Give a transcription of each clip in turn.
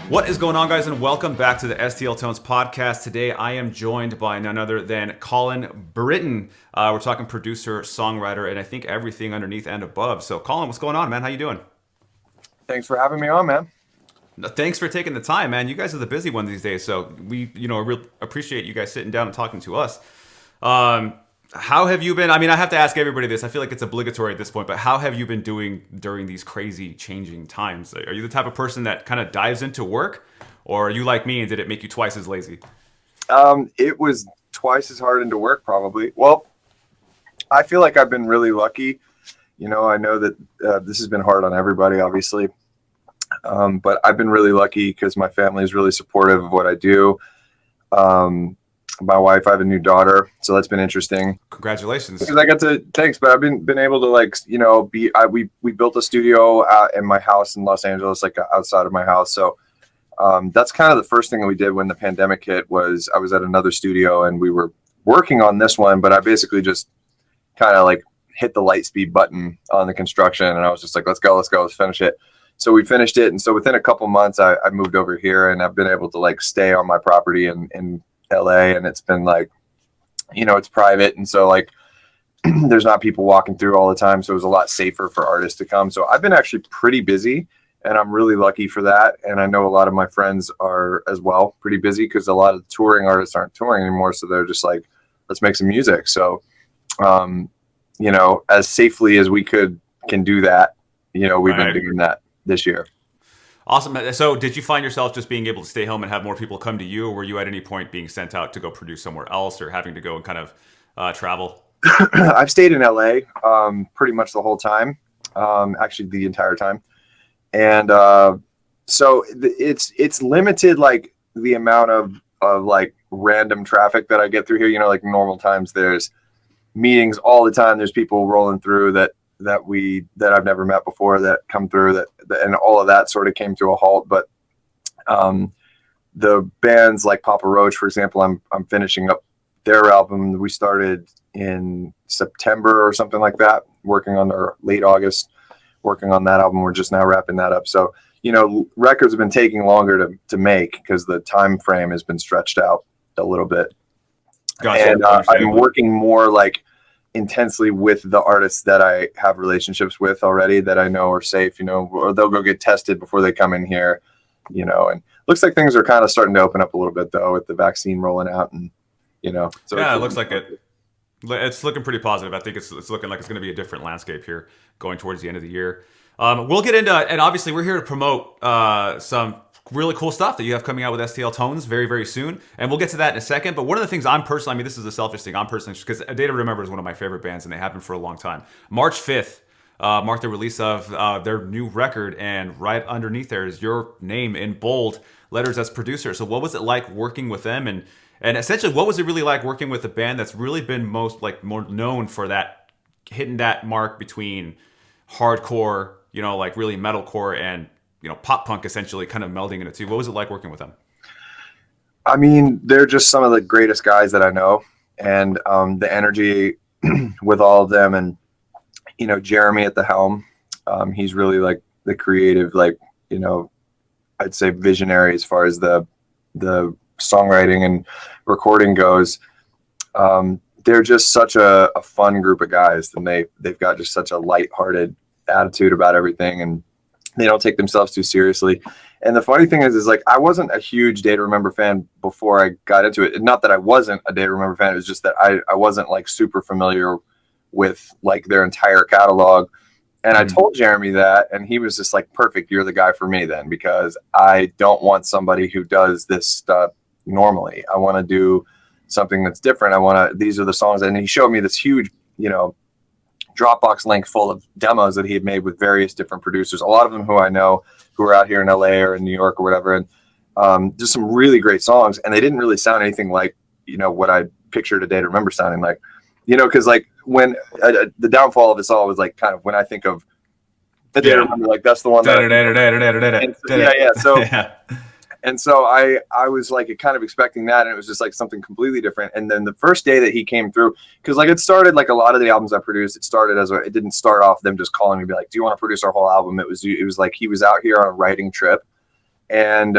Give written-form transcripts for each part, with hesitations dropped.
What is going on, guys, and welcome back to the STL Tones podcast. Today, I am joined by none other than Colin Brittain. We're talking producer, songwriter, and I think everything underneath and above. So, Colin, what's going on, man? How you doing? Thanks for having me on, man. Thanks for taking the time, man. You guys are the busy ones these days, so we, real appreciate you guys sitting down and talking to us. How have you been? I mean, I have to ask everybody this. I feel like it's obligatory at this point, but how have you been doing during these crazy changing times? Are you the type of person that kind of dives into work, or are you like me and did it make you twice as lazy? It was twice as hard into work, probably. Well, I feel like I've been really lucky. I know that this has been hard on everybody, obviously. But I've been really lucky because my family is really supportive of what I do. My wife, I have a new daughter, so that's been interesting. Congratulations. Because I got to, thanks, but I've been able to we built a studio in my house in Los Angeles, like outside of my house. So that's kind of the first thing that we did when the pandemic hit was I was at another studio and we were working on this one, but I basically just kind of like hit the light speed button on the construction and I was just like, let's go, let's finish it. So we finished it. And so within a couple months, I moved over here and I've been able to like stay on my property in LA. And it's been like, it's private. And so like, there's not people walking through all the time. So it was a lot safer for artists to come. So I've been actually pretty busy and I'm really lucky for that. And I know a lot of my friends are as well pretty busy because a lot of touring artists aren't touring anymore. So they're just like, let's make some music. So, as safely as we can do that, we've been doing that this year. Awesome. So did you find yourself just being able to stay home and have more people come to you, or were you at any point being sent out to go produce somewhere else or having to go and kind of travel? I've stayed in LA pretty much the whole time, actually the entire time. And so it's limited, like the amount of like random traffic that I get through here. Like normal times there's meetings all the time. There's people rolling through that I've never met before that come through that and all of that sort of came to a halt. But the bands like Papa Roach, for example, I'm finishing up their album. We started in September or something like that, working on their late August, working on that album. We're just now wrapping that up. So, records have been taking longer to make because the time frame has been stretched out a little bit. Gotcha. And I'm working more like intensely with the artists that I have relationships with already that I know are safe, or they'll go get tested before they come in here, and looks like things are kind of starting to open up a little bit though with the vaccine rolling out and, so yeah, it looks like it's looking pretty positive. I think it's looking like it's going to be a different landscape here going towards the end of the year. We'll get into, and obviously we're here to promote some really cool stuff that you have coming out with STL Tones very, very soon. And we'll get to that in a second. But one of the things this is a selfish thing, because A Day to Remember is one of my favorite bands and they have been for a long time. March 5th marked the release of their new record, and right underneath there is your name in bold letters as producer. So what was it like working with them? And essentially, what was it really like working with a band that's really been more known for that, hitting that mark between hardcore, like really metalcore and pop punk, essentially kind of melding into two. What was it like working with them? I mean, they're just some of the greatest guys that I know, and the energy with all of them, and Jeremy at the helm, he's really like the creative, like I'd say visionary as far as the songwriting and recording goes. They're just such a fun group of guys, and they've got just such a lighthearted attitude about everything, and they don't take themselves too seriously. And the funny thing is like, I wasn't a huge Day to Remember fan before I got into it. Not that I wasn't a Day to Remember fan. It was just that I wasn't like super familiar with like their entire catalog. And I told Jeremy that, and he was just like, perfect. You're the guy for me then, because I don't want somebody who does this stuff normally. I want to do something that's different. These are the songs. And he showed me this huge, Dropbox link full of demos that he had made with various different producers, a lot of them who I know, who are out here in LA or in New York or whatever. And just some really great songs. And they didn't really sound anything like, what I pictured A Day to Remember sounding like, cause like when the downfall of this all was like, kind of when I think of A Day to Remember, like that's the one that, So And so I was like kind of expecting that, and it was just like something completely different. And then the first day that he came through, because like it started like a lot of the albums I produced, it didn't start off them just calling me, be like, do you want to produce our whole album? It was like he was out here on a writing trip, and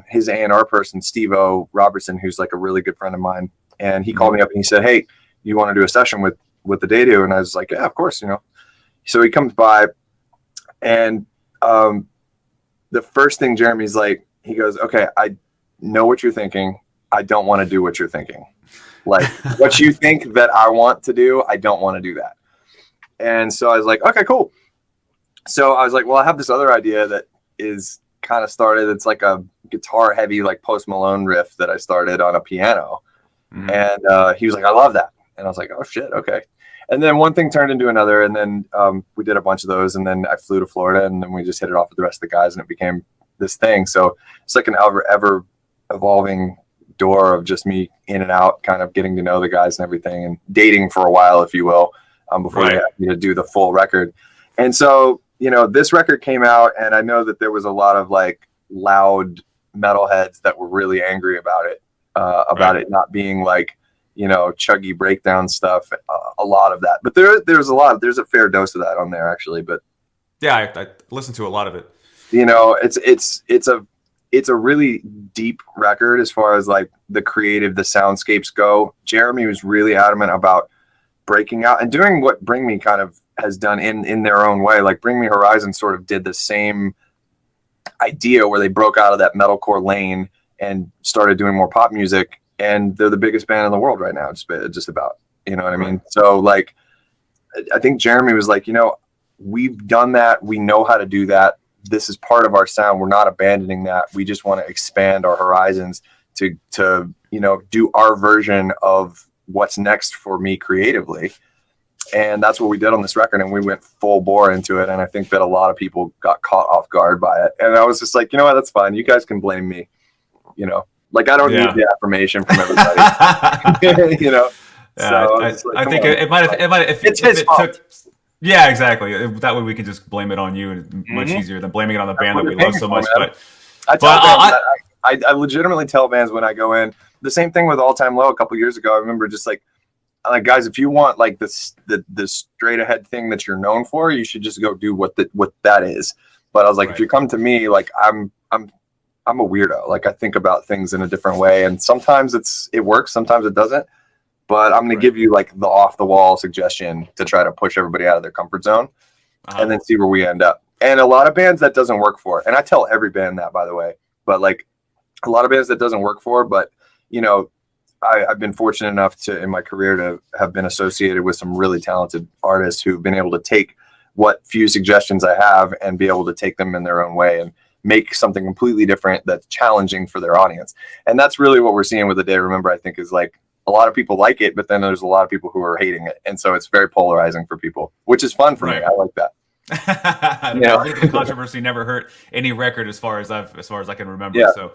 his A&R person, Steve-O Robertson, who's like a really good friend of mine. And he called me up and he said, "Hey, you want to do a session with the Dado?" And I was like, "Yeah, of course, you know." So he comes by, and the first thing Jeremy's like, he goes, "Okay, I know what you're thinking. I don't want to do what you're thinking. Like what you think that I want to do, I don't want to do that." And so I was like, "Okay, cool." So I was like, "Well, I have this other idea that is kind of started. It's like a guitar heavy, like Post Malone riff that I started on a piano." And he was like, "I love that." And I was like, "Oh shit, okay." And then one thing turned into another, and then we did a bunch of those, and then I flew to Florida, and then we just hit it off with the rest of the guys, and it became this thing. So it's like an ever evolving door of just me in and out, kind of getting to know the guys and everything, and dating for a while, if you will, before they asked me to do the full record. And so, you know, this record came out, and I know that there was a lot of like loud metalheads that were really angry about it, it not being like, you know, chuggy breakdown stuff, a lot of that. But there's a fair dose of that on there actually. But yeah, I listened to a lot of it. You know, it's a really deep record as far as like the creative, the soundscapes go. Jeremy was really adamant about breaking out and doing what Bring Me kind of has done in their own way. Like Bring Me Horizon sort of did the same idea where they broke out of that metalcore lane and started doing more pop music. And they're the biggest band in the world right now, just about, you know what I mean? So like, I think Jeremy was like, you know, we've done that. We know how to do that. This is part of our sound. We're not abandoning that. We just want to expand our horizons to, you know, do our version of what's next for me creatively. And that's what we did on this record. And we went full bore into it. And I think that a lot of people got caught off guard by it. And I was just like, you know what, that's fine. You guys can blame me, you know. Like, I don't need the affirmation from everybody, you know? Yeah, so I think it might have, if it took, yeah, exactly. That way we can just blame it on you, and much easier than blaming it on the band that we love so much. But I legitimately tell bands when I go in, the same thing with All Time Low a couple years ago. I remember just like, guys, if you want like the straight ahead thing that you're known for, you should just go do what that is. But I was like, if you come to me, like I'm a weirdo. Like I think about things in a different way, and sometimes it works, sometimes it doesn't. But I'm going to give you like the off the wall suggestion to try to push everybody out of their comfort zone, and then see where we end up. And a lot of bands that doesn't work for, and I tell every band that, by the way. But like a lot of bands that doesn't work for, but you know, I've been fortunate enough to in my career to have been associated with some really talented artists who've been able to take what few suggestions I have and be able to take them in their own way and make something completely different that's challenging for their audience. And that's really what we're seeing with The Day to Remember, I think, is like a lot of people like it, but then there's a lot of people who are hating it. And so it's very polarizing for people, which is fun for me. I like that. A little bit of controversy never hurt any record as far as I can remember. Yeah. So,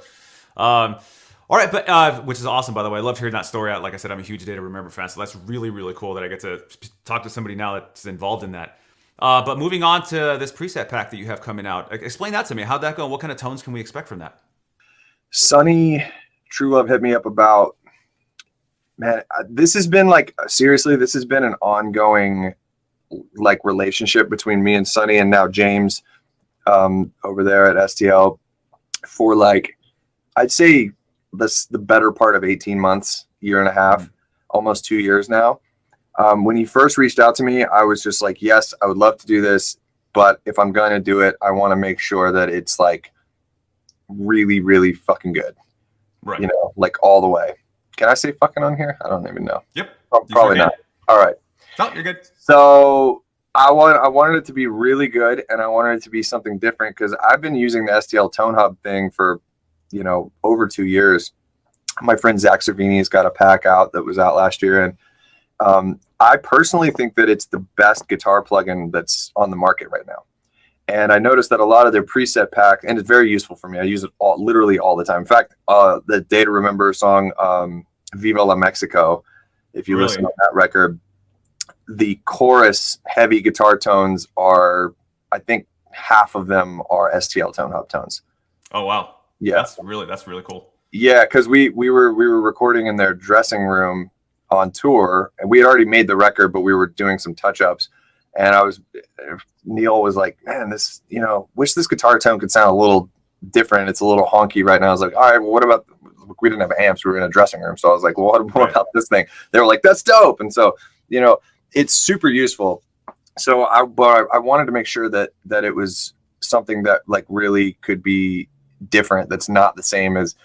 all right, but which is awesome, by the way. I love hearing that story out. Like I said, I'm a huge Day to Remember fan, so that's really, really cool that I get to talk to somebody now that's involved in that. But moving on to this preset pack that you have coming out, explain that to me. How'd that go? What kind of tones can we expect from that? Sonny True Love hit me up about, man, this has been like, seriously, this has been an ongoing like relationship between me and Sonny and now James over there at STL for like, I'd say the better part of 18 months, year and a half, almost 2 years now. When he first reached out to me, I was just like, yes, I would love to do this, but if I'm going to do it, I want to make sure that it's like really, really fucking good. Right. You know, like all the way. Can I say fucking on here? I don't even know. Yep. Probably not. All right. No, you're good. So I wanted it to be really good, and I wanted it to be something different because I've been using the STL Tone Hub thing for, you know, over 2 years. My friend Zach Cervini's got a pack out that was out last year, and I personally think that it's the best guitar plugin that's on the market right now. And I noticed that a lot of their preset pack, and it's very useful for me. I use it literally all the time. In fact, the Day to Remember song, Viva La Mexico, if you listen to that record, the chorus heavy guitar tones are, I think half of them are STL Tone Hub tones. Oh, wow. Yeah. That's really cool. Yeah, because we were recording in their dressing room on tour, and we had already made the record, but we were doing some touch-ups, and Neil was like, man, this, you know, wish this guitar tone could sound a little different. It's a little honky right now. I was like, all right, well, what about, we didn't have amps. We were in a dressing room. So I was like, well, what about this thing? They were like, that's dope. And so, you know, it's super useful. So I wanted to make sure that it was something that like really could be different. That's not the same as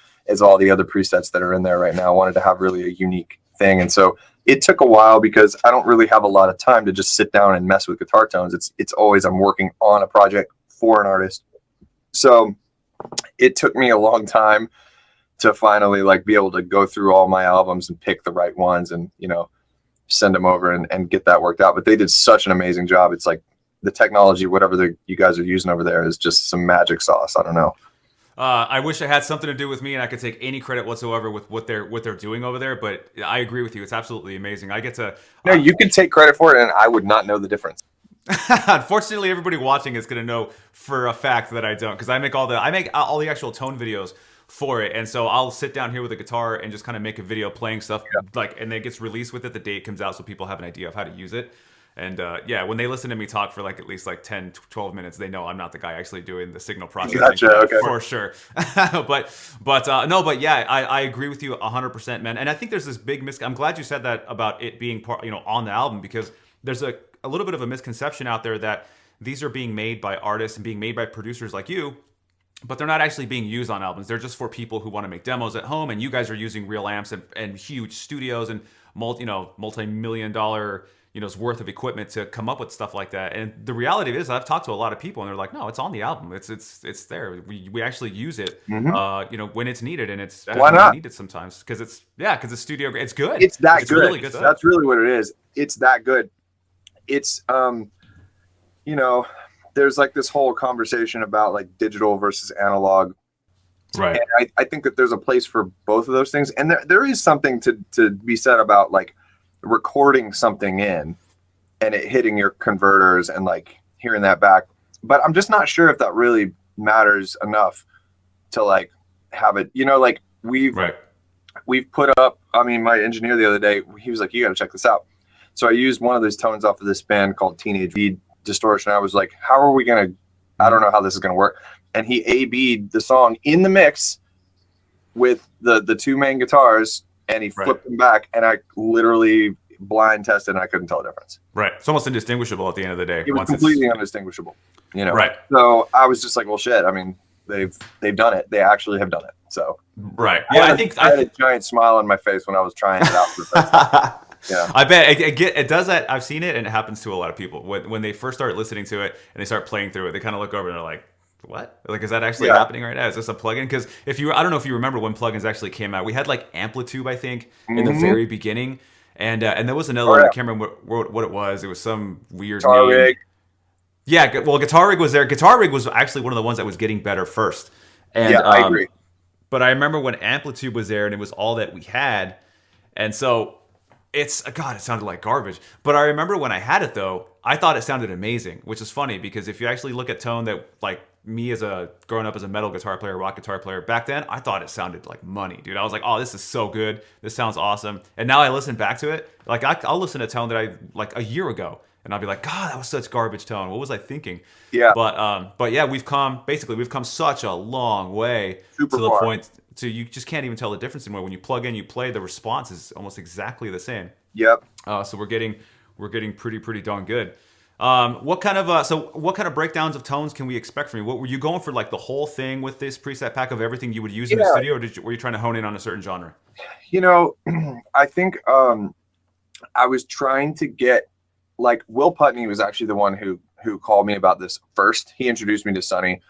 all the other presets that are in there right now. I wanted to have really a unique thing. And so it took a while because I don't really have a lot of time to just sit down and mess with guitar tones. It's always, I'm working on a project for an artist. So it took me a long time to finally like be able to go through all my albums and pick the right ones and, you know, send them over and get that worked out. But they did such an amazing job. It's like the technology, whatever you guys are using over there, is just some magic sauce. I don't know. I wish it had something to do with me and I could take any credit whatsoever with what they're doing over there. But I agree with you; it's absolutely amazing. I get to. No, you can take credit for it, and I would not know the difference. Unfortunately, everybody watching is going to know for a fact that I don't, because I make all the actual tone videos for it, and so I'll sit down here with a guitar and just kind of make a video playing stuff like, and then it gets released with it the day it comes out, so people have an idea of how to use it. And yeah, when they listen to me talk for like at least like 10, 12 minutes, they know I'm not the guy actually doing the signal processing. Gotcha, okay. For sure. but yeah, I agree with you 100%, man. And I think there's this big I'm glad you said that about it being part, you know, on the album, because there's a little bit of a misconception out there that these are being made by artists and being made by producers like you, but they're not actually being used on albums. They're just for people who want to make demos at home, and you guys are using real amps and huge studios and multi-million dollar worth of equipment to come up with stuff like that. And the reality is, I've talked to a lot of people, and they're like, "No, it's on the album. It's there. We actually use it, when it's needed, and it's why not needed sometimes because it's studio. It's good. It's that it's good. Really good stuff. That's really what it is. It's that good. It's there's like this whole conversation about like digital versus analog. Right. And I think that there's a place for both of those things, and there is something to be said about like recording something in and it hitting your converters and like hearing that back. But I'm just not sure if that really matters enough to like have it, like we've put up, I mean, my engineer the other day, he was like, you got to check this out. So I used one of those tones off of this band called Teenage Bead Distortion. I was like, how are we going to, I don't know how this is going to work. And he A-B'd the song in the mix with the two main guitars, and he flipped them back, and I literally blind tested, and I couldn't tell the difference. Right. It's almost indistinguishable at the end of the day. It was completely undistinguishable. Right. So I was just like, well, shit. I mean, they've done it. They actually have done it. So right. Yeah, I had a giant smile on my face when I was trying it out for the first time. Yeah. I bet it does that. I've seen it, and it happens to a lot of people when they first start listening to it and they start playing through it. They kind of look over and they're like, what? Like, is that actually happening right now? Is this a plugin? Because I don't know if you remember when plugins actually came out. We had like Amplitude, I think, in the very beginning, and there was another one. I can't remember what it was. It was some weird Guitar name. Rig. Yeah, well, Guitar Rig was there. Guitar Rig was actually one of the ones that was getting better first. And, yeah, I agree. But I remember when Amplitude was there, and it was all that we had, and so it sounded like garbage. But I remember when I had it though, I thought it sounded amazing, which is funny because if you actually look at tone that like me growing up as a metal guitar player, rock guitar player back then, I thought it sounded like money, dude. I was like, oh, this is so good. This sounds awesome. And now I listen back to it, like I'll listen to tone that I like a year ago, and I'll be like, God, that was such garbage tone. What was I thinking? Yeah. But yeah, we've come such a long way to the point to you just can't even tell the difference anymore. When you plug in, you play, the response is almost exactly the same. Yep. So we're getting pretty darn good. What kind of breakdowns of tones can we expect from you? What were you going for, like the whole thing with this preset pack of everything you would use in the studio, or were you trying to hone in on a certain genre? I think I was trying to get, like, Will Putney was actually the one who called me about this first. He introduced me to Sonny,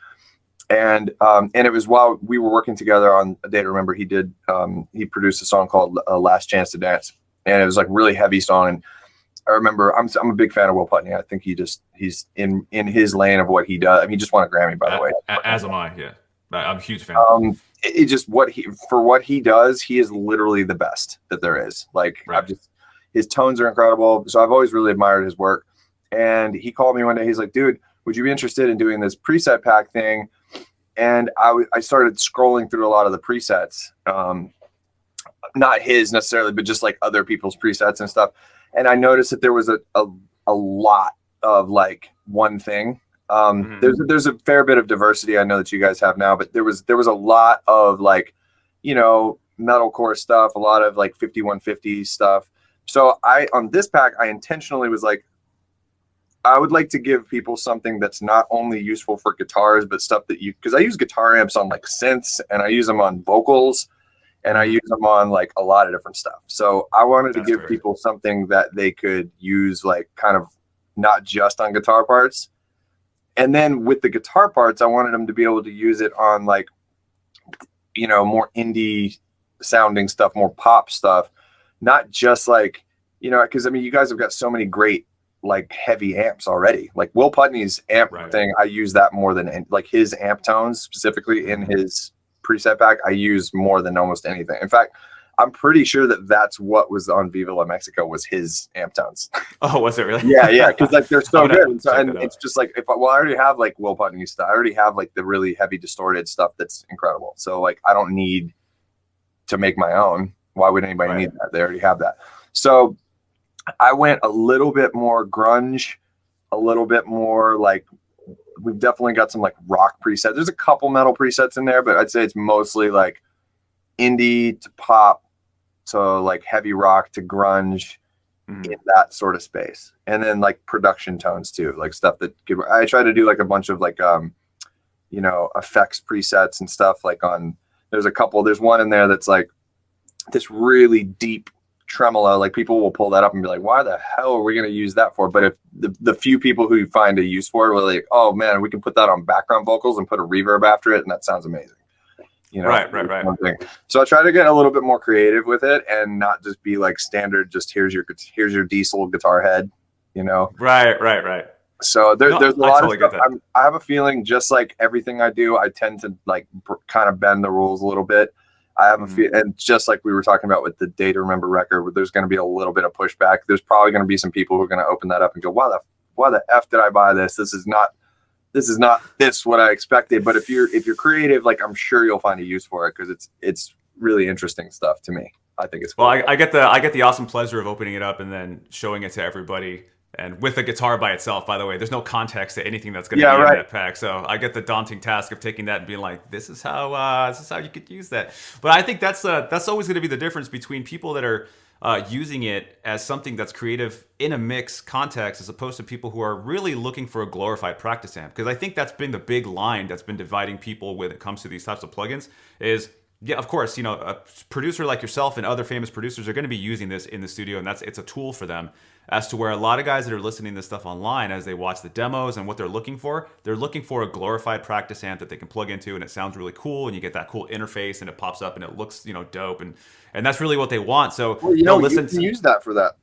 and it was while we were working together on A Day to Remember. He produced a song called Last Chance to Dance, and it was like really heavy song. And I remember I'm a big fan of Will Putney. I think he's in his lane of what he does. I mean, he just won a Grammy, by the way. As am I. Yeah, I'm a huge fan. It just what he does, he is literally the best that there is. Like, his tones are incredible. So I've always really admired his work. And he called me one day. He's like, dude, would you be interested in doing this preset pack thing? And I started scrolling through a lot of the presets, not his necessarily, but just like other people's presets and stuff. And I noticed that there was a lot of like one thing. Hmm. There's a fair bit of diversity I know that you guys have now, but there was a lot of like, metalcore stuff, a lot of like 5150 stuff. So I on this pack I intentionally was like, I would like to give people something that's not only useful for guitars, but stuff that because I use guitar amps on like synths and I use them on vocals and I Hmm. use them on like a lot of different stuff. So I wanted to That's give fair. people something that they could use like kind of not just on guitar parts. And then with the guitar parts, I wanted them to be able to use it on like, more indie sounding stuff, more pop stuff, not just like, because I mean, you guys have got so many great like heavy amps already. Like Will Putney's amp Right. thing, I use that more than like his amp tones specifically in Hmm. his preset pack. I use more than almost anything. In fact, I'm pretty sure that that's what was on Viva La Mexico was his amp tones. Oh, was it really? Yeah, yeah, because like they're I'm so gonna good, and so check that and out. it's just like I already have like Will Putney stuff. I already have like the really heavy distorted stuff that's incredible. So like I don't need to make my own. Why would anybody Right. need that? They already have that. So I went a little bit more grunge, a little bit more like we've definitely got some like rock presets. There's a couple metal presets in there, but I'd say it's mostly like indie to pop, so like heavy rock to grunge in Hmm. that sort of space. And then like production tones too, like stuff that I try to do like a bunch of like effects presets and stuff like on there's one in there that's like this really deep tremolo. Like people will pull that up and be like, why the hell are we going to use that for? But if the few people who find a use for it will like, oh man, we can put that on background vocals and put a reverb after it. And that sounds amazing. Right. Right. Right. One thing. So I try to get a little bit more creative with it and not just be like standard, just here's your diesel guitar head, you know? Right. Right. Right. So No, there's a I lot of totally get stuff. that. I have a feeling, just like everything I do, I tend to like kind of bend the rules a little bit. I have a Hmm. feel, and just like we were talking about with the Day to Remember record, where there's going to be a little bit of pushback. There's probably going to be some people who are going to open that up and go, why the f did I buy this? This is not this what I expected." But if you're creative, like I'm sure you'll find a use for it because it's really interesting stuff to me. I think it's Well, cool. I get the awesome pleasure of opening it up and then showing it to everybody. And with the guitar by itself, by the way, there's no context to anything that's going to Yeah, be in right. that pack. So I get the daunting task of taking that and being like, this is how you could use that. But I think that's always going to be the difference between people that are using it as something that's creative in a mix context, as opposed to people who are really looking for a glorified practice amp. Because I think that's been the big line that's been dividing people when it comes to these types of plugins. Is yeah, of course, a producer like yourself and other famous producers are going to be using this in the studio, and it's a tool for them. As to where a lot of guys that are listening to this stuff online, as they watch the demos and what they're looking for a glorified practice amp that they can plug into, and it sounds really cool, and you get that cool interface, and it pops up, and it looks dope, and that's really what they want. So Well, they'll you listen can to, use that for that.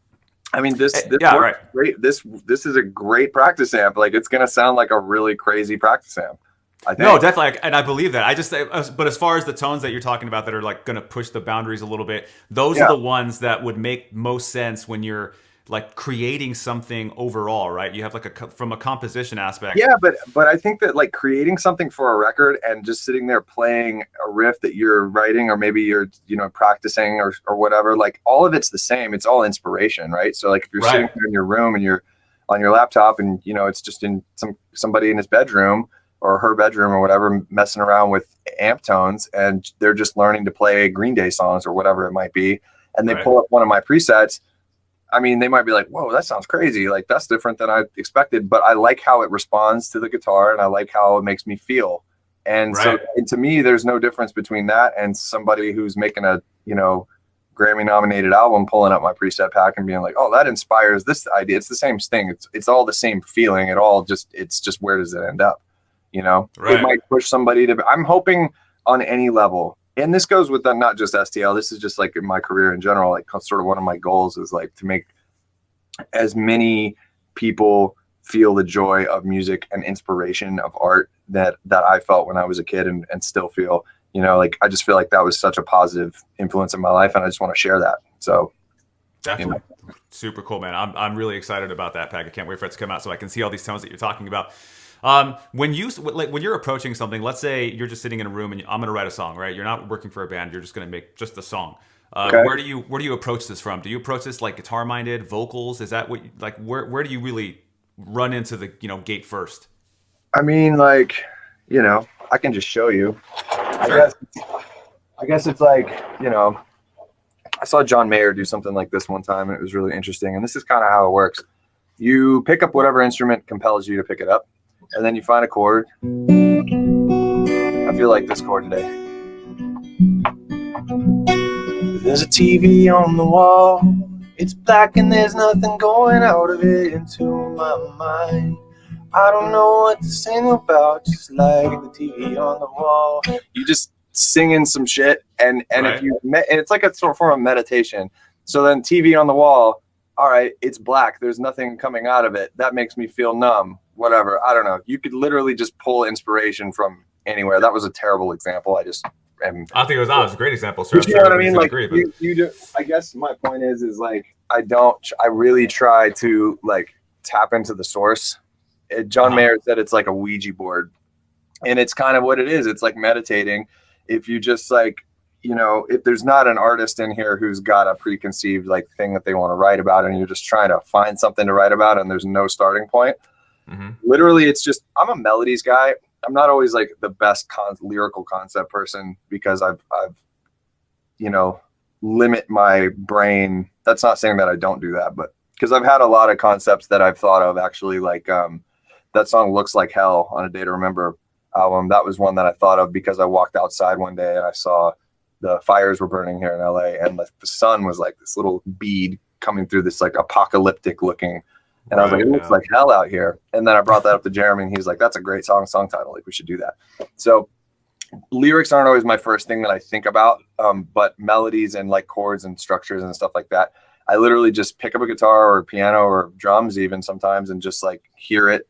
I mean, this yeah, works right. great. This is a great practice amp. Like it's gonna sound like a really crazy practice amp, I No, think. definitely, and I believe that. But as far as the tones that you're talking about that are like going to push the boundaries a little bit, those are Yeah, the ones that would make most sense when you're like creating something overall, right? You have like from a composition aspect. yeah, but I think that like creating something for a record and just sitting there playing a riff that you're writing, or maybe you're practicing or whatever, like all of it's the same. It's all inspiration, right? So like if you're sitting Right. there in your room and you're on your laptop and it's just in somebody in his bedroom or her bedroom or whatever, messing around with amp tones, and they're just learning to play Green Day songs or whatever it might be, and they Right. pull up one of my presets. I mean, they might be like, "Whoa, that sounds crazy! Like that's different than I expected." But I like how it responds to the guitar, and I like how it makes me feel. And so, Right. and to me, there's no difference between that and somebody who's making a Grammy-nominated album, pulling up my preset pack and being like, "Oh, that inspires this idea." It's the same thing. It's all the same feeling. It's just where does it end up? It Right. might push somebody to. I'm hoping on any level, and this goes with not just STL. This is just like in my career in general. Like sort of one of my goals is like to make as many people feel the joy of music and inspiration of art that I felt when I was a kid, and still feel. Like I just feel like that was such a positive influence in my life, and I just want to share that. So, you know, Definitely. Super cool, man. I'm really excited about that pack. I can't wait for it to come out so I can see all these tones that you're talking about. When you're approaching something, let's say you're just sitting in a room and I'm going to write a song, right? You're not working for a band. You're just going to make just a song. okay. Where do you approach this from? Do you approach this like guitar minded vocals? Is that what like where do you really run into the gate first? I mean, like, I can just show you. I Sure. guess I guess it's like, I saw John Mayer do something like this one time and it was really interesting. And this is kind of how it works. You pick up whatever instrument compels you to pick it up, and then you find a chord. I feel like this chord today. There's a TV on the wall. It's black and there's nothing going out of it into my mind. I don't know what to sing about, just like the TV on the wall. You just singing some shit, and if Right. and it's like a sort of form of meditation. So then TV on the wall, all right, it's black. There's nothing coming out of it. That makes me feel numb. Whatever. I don't know. You could literally just pull inspiration from anywhere. That was a terrible example. I just am. I think it was a great example, sir. But I'm you sure know what I everybody's mean? gonna Like agree, but you do. I guess my point is like I really try to like tap into the source. John uh-huh. Mayer said it's like a Ouija board, and it's kind of what it is. It's like meditating. If you just like, if there's not an artist in here who's got a preconceived like thing that they want to write about, and you're just trying to find something to write about, and there's no starting point. Hmm. Literally, it's just I'm a melodies guy. I'm not always like the best lyrical concept person because I've you know limit my brain. That's not saying that I don't do that, but because I've had a lot of concepts that I've thought of actually, like that song "Looks Like Hell" on a Day to Remember album. That was one that I thought of because I walked outside one day and I saw the fires were burning here in LA, and the sun was like this little bead coming through this like apocalyptic looking. And I was like, Right. it looks Yeah. like hell out here. And then I brought that up to Jeremy, and he's like, that's a great song title. Like, we should do that. So lyrics aren't always my first thing that I think about, but melodies and like chords and structures and stuff like that. I literally just pick up a guitar or piano or drums even sometimes and just like hear it,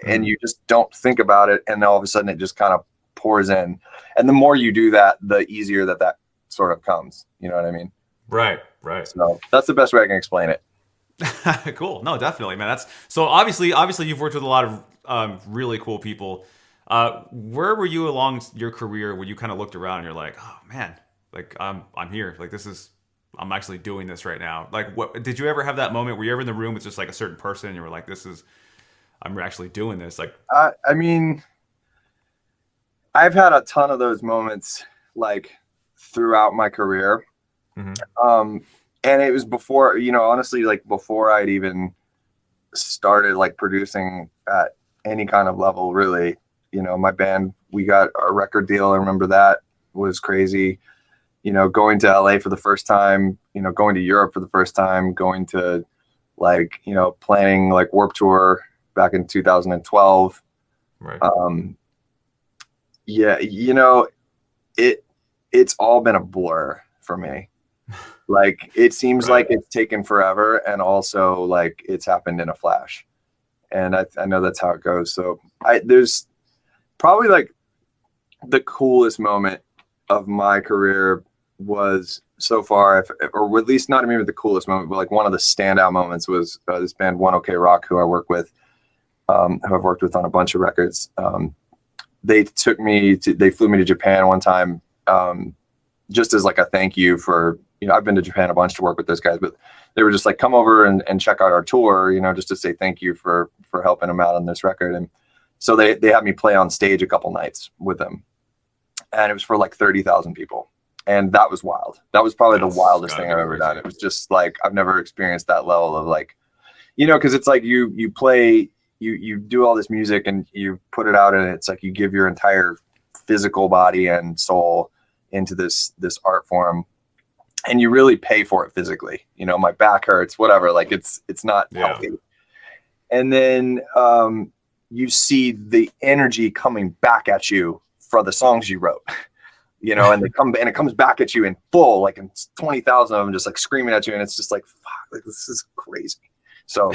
and Mhm. you just don't think about it, and all of a sudden it just kind of pours in. And the more you do that, the easier that sort of comes. You know what I mean? Right. Right. So that's the best way I can explain it. Cool. No, definitely, man. That's so obviously you've worked with a lot of really cool people. Where were you along your career when you kind of looked around and you're like, oh man, like I'm here. Like this is I'm actually doing this right now. Like what did you ever have that moment? Were you ever in the room with just like a certain person and you were like, this is I'm actually doing this? Like, I mean, I've had a ton of those moments like throughout my career. mhm. Um, and it was before, honestly, like before I'd even started like producing at any kind of level, really. My band, we got a record deal. I remember that was crazy. Going to LA for the first time, going to Europe for the first time, going to like, planning like Warp Tour back in 2012. Right. Um, yeah, it it's all been a blur for me. Like it seems Right. like it's taken forever, and also like it's happened in a flash. And I know that's how it goes. So there's probably like the coolest moment of my career was so far, or at least not even the coolest moment, but like one of the standout moments was this band One OK Rock, who I work with, who I've worked with on a bunch of records. They flew me to Japan one time, just as like a thank you for, I've been to Japan a bunch to work with those guys, but they were just like, come over and check out our tour, just to say thank you for helping them out on this record. And so they had me play on stage a couple nights with them, and it was for like 30,000 people. And that was wild. That was probably the That's wildest gotta thing be I've ever done. crazy. It was just like, I've never experienced that level of like, because it's like you play, you do all this music and you put it out, and it's like you give your entire physical body and soul into this art form, and you really pay for it physically. My back hurts, whatever. Like it's not Yeah. healthy. And then you see the energy coming back at you for the songs you wrote. And it comes back at you in full, like in 20,000 of them just like screaming at you, and it's just like, fuck, like this is crazy. So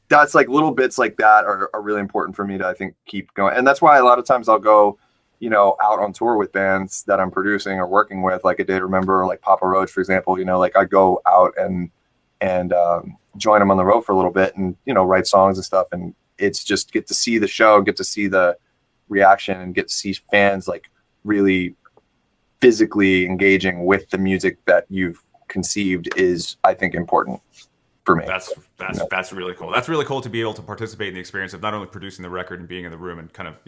that's like little bits like that are really important for me to, I think, keep going. And that's why a lot of times I'll go, out on tour with bands that I'm producing or working with, like A Day to Remember, like Papa Roach, for example. Like I go out and join them on the road for a little bit, and write songs and stuff. And it's just get to see the show, get to see the reaction, and get to see fans like really physically engaging with the music that you've conceived is, I think, important. for me. That's You know? that's really cool. That's really cool to be able to participate in the experience of not only producing the record and being in the room and kind of,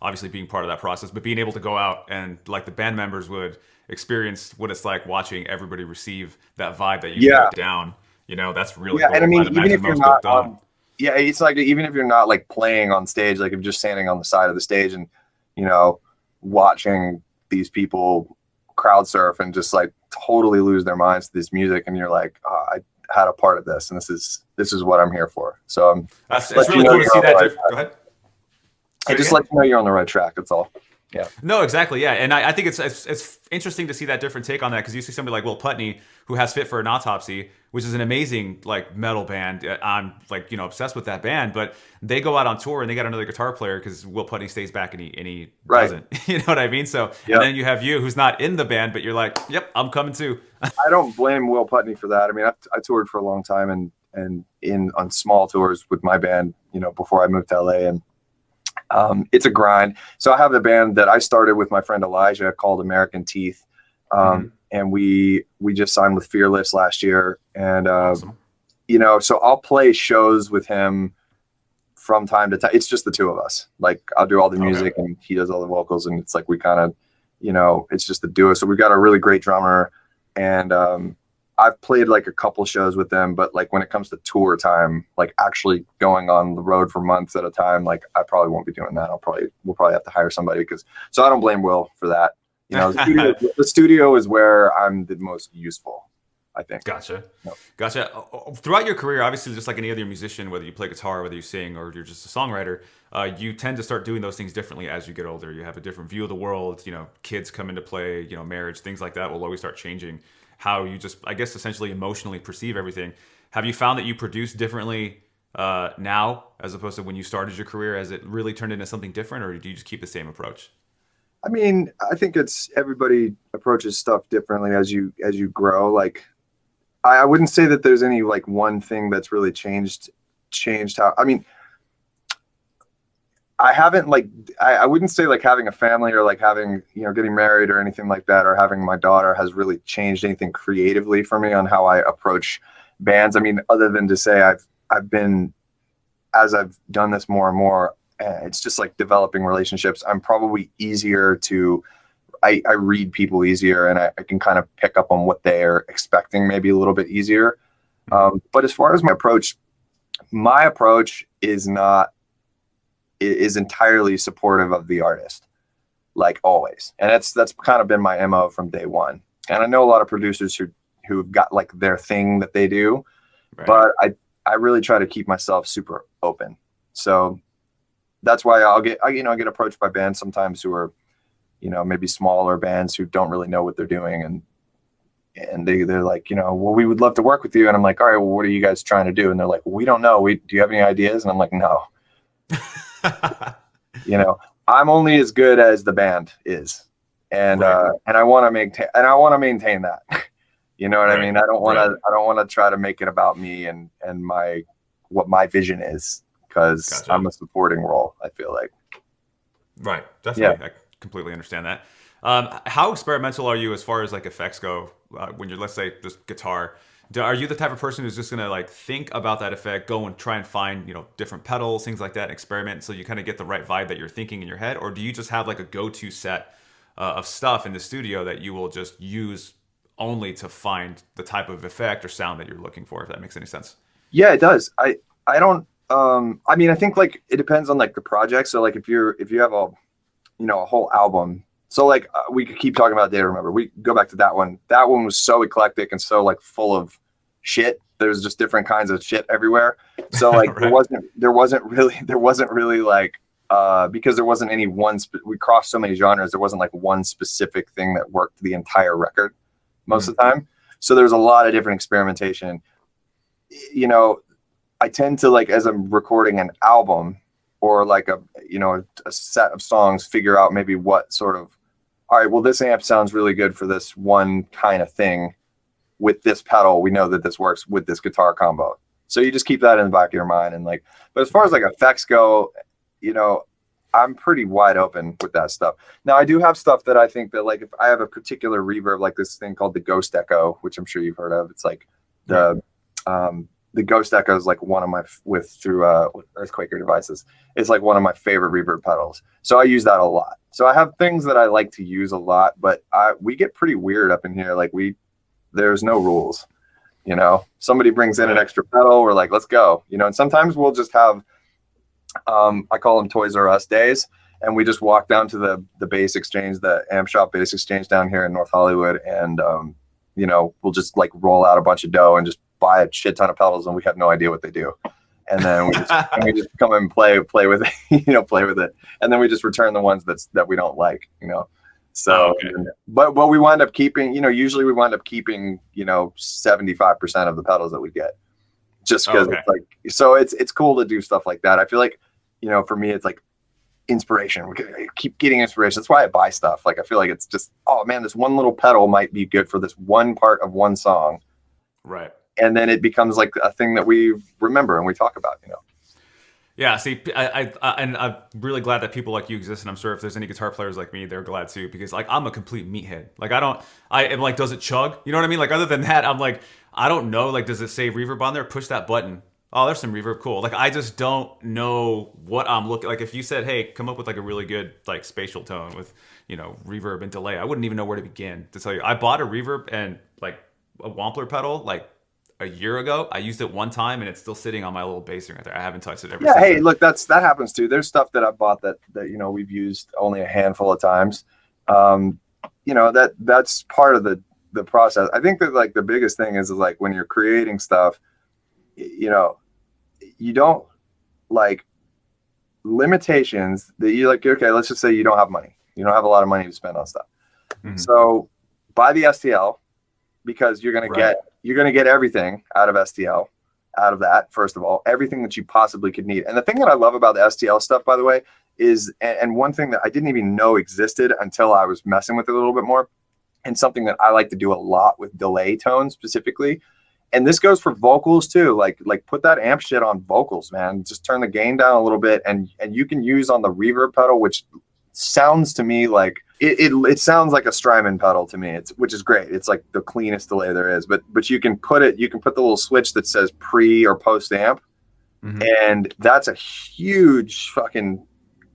obviously being part of that process, but being able to go out and like the band members would experience what it's like watching everybody receive that vibe that you Yeah, put down. That's really yeah, and I cool. mean, I'd even imagine if you're most people not don't. on, yeah, it's like even if you're not like playing on stage, like if you're just standing on the side of the stage and you know watching these people crowd surf and just like totally lose their minds to this music, and you're like, oh, I had a part of this, and this is what I'm here for. So It's let you really know cool to you're see on the that. right. Go ahead. I Say it just again. let you know you're on the right track. That's all. Yeah. No, exactly, yeah, and I think it's interesting to see that different take on that because you see somebody like Will Putney who has Fit for an Autopsy, which is an amazing like metal band. I'm like obsessed with that band, but they go out on tour and they got another guitar player because Will Putney stays back and he Right. doesn't. You know what I mean? So and Yeah. then you have you who's not in the band, but you're like, yep, I'm coming too. I don't blame Will Putney for that. I mean, I toured for a long time and in on small tours with my band, before I moved to LA, and it's a grind. So I have a band that I started with my friend Elijah called American Teeth, Mhm. and we just signed with Fearless last year, and Awesome. so I'll play shows with him from time to time. It's just the two of us. Like I'll do all the Okay. music and he does all the vocals, and it's like we kind of, it's just a duo. So we've got a really great drummer, and I've played like a couple shows with them, but like when it comes to tour time, like actually going on the road for months at a time, like I probably won't be doing that. We'll probably have to hire somebody so I don't blame Will for that. The studio is where I'm the most useful, I think. Gotcha. No. Gotcha. Throughout your career, obviously, just like any other musician, whether you play guitar, whether you sing, or you're just a songwriter, you tend to start doing those things differently as you get older. You have a different view of the world. Kids come into play. Marriage, things like that will always start changing how you just, I guess, essentially emotionally perceive everything. Have you found that you produce differently now as opposed to when you started your career? Has it really turned into something different, or do you just keep the same approach? I mean, I think it's everybody approaches stuff differently as you grow. Like I wouldn't say that there's any like one thing that's really changed how. I mean, I haven't like I wouldn't say like having a family or like having getting married or anything like that or having my daughter has really changed anything creatively for me on how I approach bands. I mean, other than to say I've been, as I've done this more and more, it's just like developing relationships. I'm probably easier to I read people easier, and I can kind of pick up on what they are expecting maybe a little bit easier. Mhm. But as far as my approach is entirely supportive of the artist, like always, and that's kind of been my MO from day one. And I know a lot of producers who've got like their thing that they do, Right. but I really try to keep myself super open. So that's why I get approached by bands sometimes who are maybe smaller bands who don't really know what they're doing, and they're like, well, we would love to work with you, and I'm like, all right, well, what are you guys trying to do? And they're like, well, we don't know. Do you have any ideas? And I'm like, no. you know I'm only as good as the band is, and Right. I want to maintain that. You know what I Right. mean? Right. I don't want to try to make it about me and my what my vision is, because Gotcha. I'm a supporting role, I feel like. Right, Yeah. definitely. I completely understand that. How experimental are you as far as like effects go? When you're, let's say, just guitar, are you the type of person who's just gonna like think about that effect, go and try and find different pedals, things like that, and experiment so you kind of get the right vibe that you're thinking in your head, or do you just have like a go-to set of stuff in the studio that you will just use only to find the type of effect or sound that you're looking for? If that makes any sense. Yeah, it does. I don't I mean, I think like it depends on like the project. So like if you have a whole album. So like we could keep talking about Day to Remember. We go back to that one. That one was so eclectic and so like full of shit. There's just different kinds of shit everywhere. So like there Right. wasn't really like because there wasn't any we crossed so many genres. There wasn't like one specific thing that worked the entire record most Mhm. of the time. So there's a lot of different experimentation. You know, I tend to, like, as I'm recording an album or like a set of songs, figure out maybe what sort of, all right, well, this amp sounds really good for this one kind of thing with this pedal. We know that this works with this guitar combo. So you just keep that in the back of your mind. And like, but as far as like effects go, you know, I'm pretty wide open with that stuff. Now I do have stuff that I think that, like, if I have a particular reverb, like this thing called the Ghost Echo, which I'm sure you've heard of, it's like Right. the the Ghost Echo is like one of my with through Earthquaker devices. It's like one of my favorite reverb pedals. So I use that a lot. So I have things that I like to use a lot, but we get pretty weird up in here. Like there's no rules. You know, somebody brings in an Right. extra pedal, we're like, let's go. You know, and sometimes we'll just have I call them Toys R Us days, and we just walk down to the Bass Exchange, the Amp Shop Bass Exchange down here in North Hollywood, and you know, we'll just like roll out a bunch of dough and just buy a shit ton of pedals, and we have no idea what they do. And then we just come and play with it, you know, play with it, and then we just return the ones that we don't like, you know. Oh, So, okay. but what we wind up keeping, you know, usually we wind up keeping, you know, 75% of the pedals that we get, just Oh, because okay. it's like, so it's cool to do stuff like that. I feel like, you know, for me, it's like inspiration. We keep getting inspiration. That's why I buy stuff. Like I feel like it's just, oh man, this one little pedal might be good for this one part of one song, Right. and then it becomes like a thing that we remember and we talk about. You know. Yeah, see, and I'm really glad that people like you exist, and I'm sure if there's any guitar players like me, they're glad too, because like I'm a complete meathead. Like I am like, does it chug? You know what I mean? Like other than that, I'm like, I don't know. Like, does it say reverb on there? Push that button. Oh, there's some reverb. Cool. Like I just don't know what I'm looking. Like if you said, hey, come up with like a really good like spatial tone with reverb and delay, I wouldn't even know where to begin to tell you. I bought a reverb and like a Wampler pedal like a year ago. I used it one time and it's still sitting on my little bass ring right there. I haven't touched it ever Yeah. since Hey, then. look, that happens too. There's stuff that I bought that you know we've used only a handful of times. Um, you know that's part of the process. I think that like the biggest thing is like when you're creating stuff, you know, you don't like limitations that you like. Okay, let's just say you don't have money. You don't have a lot of money to spend on stuff. Hmm. So buy the STL because Right. you're gonna get everything out of STL, out of that. First of all, everything that you possibly could need. And the thing that I love about the STL stuff, by the way, is and one thing that I didn't even know existed until I was messing with it a little bit more, and something that I like to do a lot with delay tones specifically. And this goes for vocals too. Like put that amp shit on vocals, man. Just turn the gain down a little bit, and you can use on the reverb pedal, which sounds to me like it sounds like a Strymon pedal to me. It's which is great. It's like the cleanest delay there is. But you can put the little switch that says pre or post amp, Hmm. and that's a huge fucking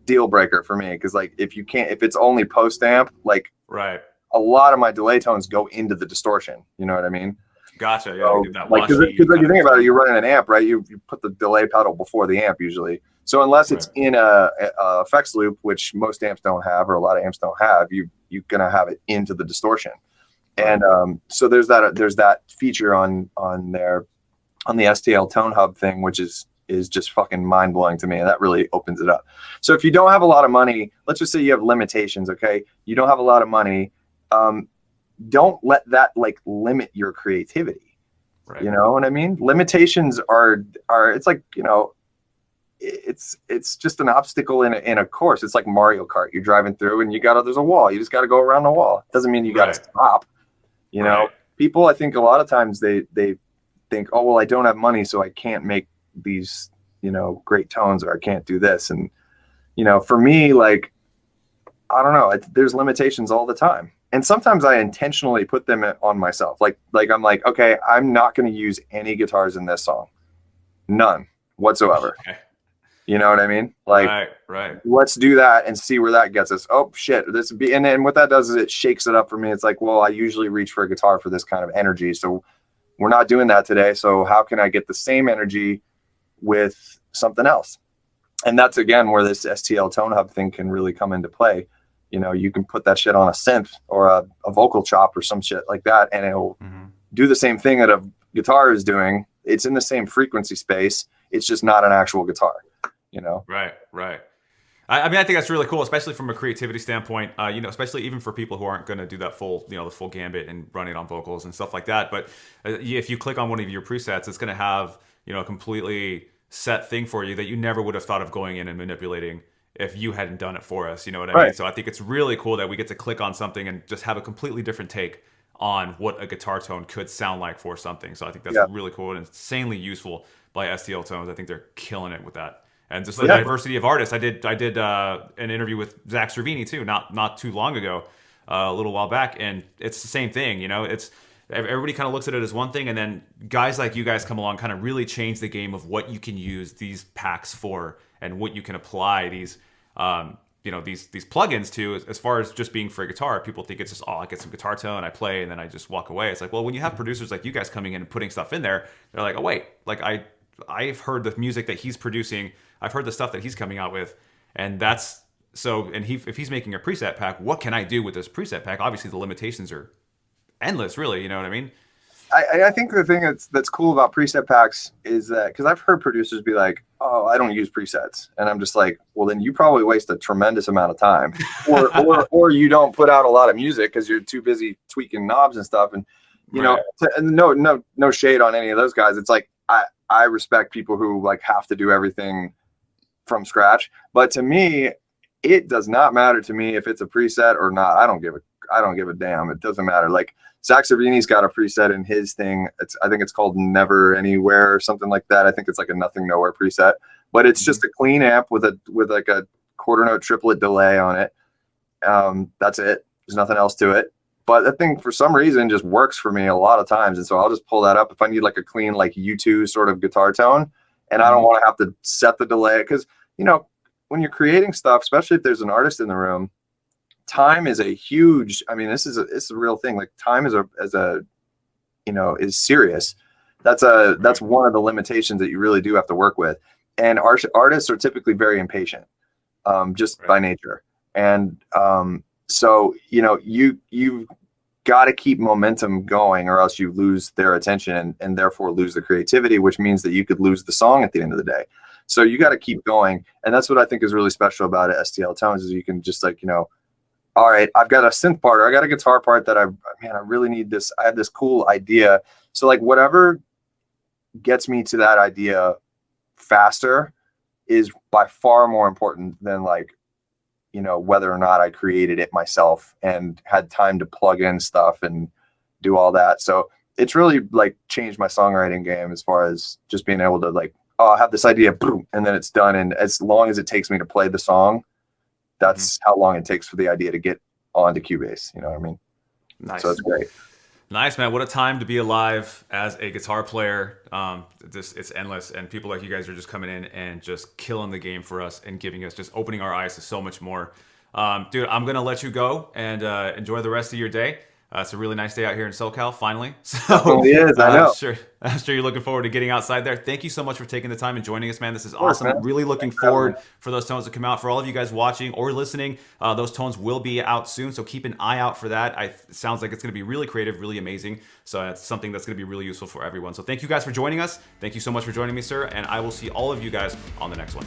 deal breaker for me because like if it's only post amp, like Right. a lot of my delay tones go into the distortion. You know what I mean? Gotcha. Yeah, to So, get that like, washy because if kind you of think about it, tone. you're running an amp, right? You put the delay pedal before the amp usually. So unless Right. it's in a effects loop, which most amps don't have, or a lot of amps don't have, you're gonna have it into the distortion. Right. And so there's that feature on there on the STL Tone Hub thing, which is just fucking mind blowing to me. And that really opens it up. So if you don't have a lot of money, let's just say you have limitations, okay? You don't have a lot of money. Um, don't let that like limit your creativity. Right. You know what I mean? Limitations are it's like, you know, it's just an obstacle in a course. It's like Mario Kart. You're driving through and there's a wall. You just got to go around the wall. Doesn't mean you got to Right. stop. You know, Right. people I think a lot of times they think, oh well, I don't have money, so I can't make these great tones, or I can't do this. And for me, like I don't know, there's limitations all the time. And sometimes I intentionally put them on myself. Like I'm like, okay, I'm not going to use any guitars in this song. None whatsoever. Okay. You know what I mean? Like, Right. Right. let's do that and see where that gets us. Oh shit, this would be, and then what that does is it shakes it up for me. It's like, well, I usually reach for a guitar for this kind of energy, so we're not doing that today. So how can I get the same energy with something else? And that's again where this STL Tone Hub thing can really come into play. You can put that shit on a synth or a vocal chop or some shit like that, and it'll Hmm. do the same thing that a guitar is doing. It's in the same frequency space. It's just not an actual guitar, you know? Right. Right. I mean, I think that's really cool, especially from a creativity standpoint. Especially even for people who aren't going to do that full, the full gambit and run it on vocals and stuff like that. But if you click on one of your presets, it's going to have a completely set thing for you that you never would have thought of going in and manipulating if you hadn't done it for us. You know what I mean? Right. So I think it's really cool that we get to click on something and just have a completely different take on what a guitar tone could sound like for something. So I think that's Yeah. really cool and insanely useful by STL Tones. I think they're killing it with that. And just the Yeah. diversity of artists. I did an interview with Zach Cervini too, not too long ago, a little while back, and it's the same thing. It's everybody kind of looks at it as one thing, and then guys like you guys come along, kind of really change the game of what you can use these packs for and what you can apply these these plugins to. As far as just being for a guitar, people think it's just, oh, I get some guitar tone, I play, and then I just walk away. It's like, well, when you have producers like you guys coming in and putting stuff in there, they're like, oh wait, like I've heard the music that he's producing, I've heard the stuff that he's coming out with, and that's so. And if he's making a preset pack, what can I do with this preset pack? Obviously, the limitations are endless, really. You know what I mean? I think the thing that's cool about preset packs is that, because I've heard producers be like, "Oh, I don't use presets," and I'm just like, "Well, then you probably waste a tremendous amount of time, or you don't put out a lot of music because you're too busy tweaking knobs and stuff." And you know, no shade on any of those guys. It's like I respect people who like have to do everything from scratch, but to me, it does not matter to me if it's a preset or not. I don't give a damn. It doesn't matter. Like Saxavini's got a preset in his thing. I think it's called Never Anywhere or something like that. I think it's like a Nothing Nowhere preset, but it's just a clean amp with like a quarter note triplet delay on it. That's it. There's nothing else to it. But that thing, for some reason, just works for me a lot of times. And so I'll just pull that up if I need like a clean, like U2 sort of guitar tone, and I don't want to have to set the delay, because, you know, when you're creating stuff, especially if there's an artist in the room, time is a huge, I mean, it's a real thing. Like time is is serious. That's one of the limitations that you really do have to work with. And artists are typically very impatient, by nature. And so, you know, you've got to keep momentum going, or else you lose their attention and therefore lose the creativity, which means that you could lose the song at the end of the day. So you got to keep going. And that's what I think is really special about it, STL Tones, is you can just, like, you know, all right, I've got a synth part, or I got a guitar part that I really need this. I have this cool idea. So like whatever gets me to that idea faster is by far more important than, like, you know, whether or not I created it myself and had time to plug in stuff and do all that. So it's really like changed my songwriting game, as far as just being able to, like, oh, I have this idea, boom, and then it's done. And as long as it takes me to play the song, that's how long it takes for the idea to get onto Cubase. You know what I mean? Nice. So it's great. Nice, man. What a time to be alive as a guitar player. It's endless. And people like you guys are just coming in and just killing the game for us and giving us, just opening our eyes to so much more. Dude, I'm going to let you go and enjoy the rest of your day. It's a really nice day out here in SoCal, finally. So It is, I know. I'm sure you're looking forward to getting outside there. Thank you so much for taking the time and joining us, man. This is awesome. Man. Really looking forward for those tones to come out. For all of you guys watching or listening, those tones will be out soon, so keep an eye out for that. It sounds like it's going to be really creative, really amazing. So it's something that's going to be really useful for everyone. So thank you guys for joining us. Thank you so much for joining me, sir. And I will see all of you guys on the next one.